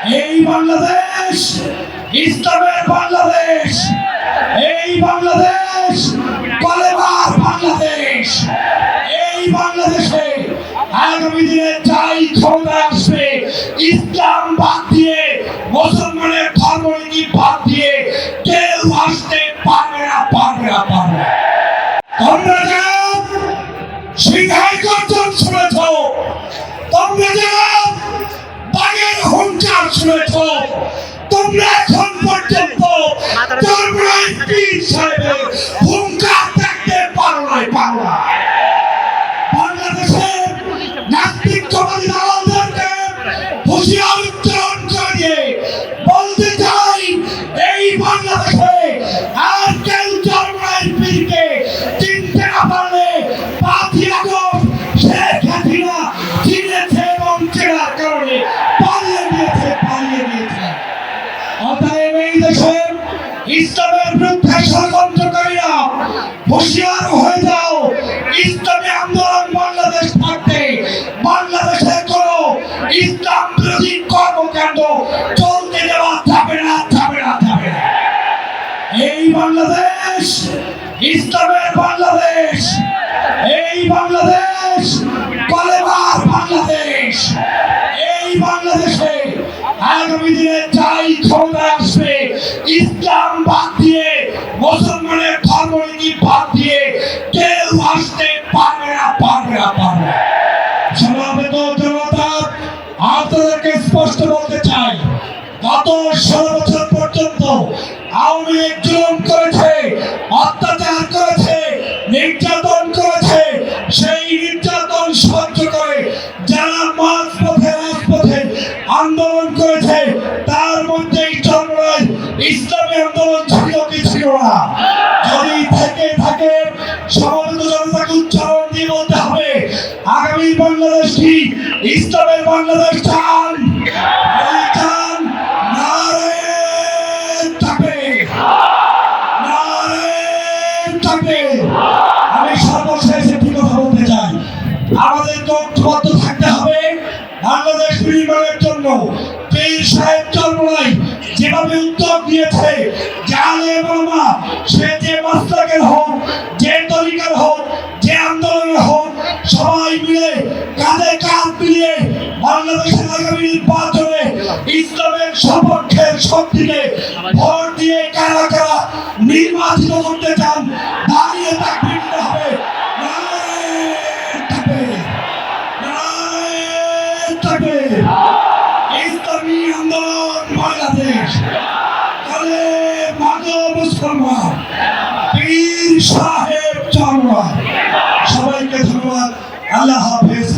এই বাংলাদেশ ইসলামের বাংলাদেশ, এই বাংলাদেশ কলেমার বাংলাদেশ। এই বাংলাদেশে আগামী দিনে যাই ক্ষমতায় আসবে, ইসলাম বাদ দিয়ে, মুসলমানের ধর্মনীতি বাদ দিয়ে কেউ আসতে পারবে না, পারবে না, পারবে না। তোমরা যারা সিংহাই গর্জন শুনেছ, তোমরা যারা বাঘের হুঙ্কার শুনেছ, তোমরা এখন পর্যন্ত চরমরাই পীর সাহেবের হুঙ্কার দেখতে পারো নাই, পারো না। বাংলাদেশের নাস্তিকবাদী দালালদেরকে হুঁশিয়ার উচ্চারণ করিয়ে বলতে চাই, এই বাংলাদেশে আর কেউ চরমরাই পীরকে চিনতে না পারলে পাঁচই আগস্ট শেখ হাসিনা চিনেছে এবং চেনার কারণে পালিয়ে গিয়েছে, পালিয়ে গিয়েছে। অতএব এই দেশে ইসলামের বিরুদ্ধে ষড়যন্ত্রকারীরা হুঁশিয়ার হয়ে যাও। ইসলামী আন্দোলন বাংলাদেশ থাকতে বাংলাদেশে কোনো ইসলাম বিরোধী কর্মকাণ্ড চলতে দেওয়া যাবে না, যাবে না, যাবে না। এই বাংলাদেশ ইসলামের বাংলাদেশ, এই বাংলাদেশ কলেমার বাংলাদেশ। এই বাংলাদেশে আগামী দিনে যাই ক্ষমতায় আসবে, ইসলাম বাদ দিয়ে, মুসলমানের ধর্মনীতি বাদ দিয়ে কেউ আসতে পারবে না, পারবে না, পারবে না। সমাবেত জনতা, আপনাদেরকে স্পষ্ট বলতে চাই, গত 16 বছর পর্যন্ত আওয়ামী লীগ জুলুম করেছে, অত্যাচার করেছে, নির্যাতন করেছে। সেই নির্যাতন সহ্য করে যারা মাঝপথে রাজপথে আন্দোলন করেছে, তার মধ্যে চরমরাই ইসলামী আন্দোলন ছিল কি ছিল না? যদি থেকে থাকে সমাবেত জনতাকে উচ্চারণ দিয়ে বলতে হবে, আগামী বাংলাদেশ কি ইসলামের বাংলাদেশ চান? চান? নারে তাকবীর, নারে তাকবীর। আমি সর্বশেষ একটি কথা বলতে চাই, আমাদের ঐক্যবদ্ধ থাকতে হবে বাংলাদেশ নির্মাণের জন্য। পীর সাহেব চরমরাই যেভাবে উদ্যোগ নিয়েছে, যে আলেম ওলামা, সে যে মাসলাকের হোক, যে তরিকার হোক, যে আন্দোলনের হোক, সবাই মিলে কাঁধে কাঁধ মিলিয়ে বাংলাদেশের আগামী নির্বাচনে ইসলামের সপক্ষের শক্তিকে ভোট দিয়ে কারা কারা নির্বাচিত করতে চান, দাঁড়িয়ে তাকবীর দিতে হবে। ইসলামী আন্দোলন বাংলাদেশ, কালে মাগো মুসলমান, পীর সাহেব চরমরাই। সবাইকে ধন্যবাদ। আল্লাহ হাফেজ।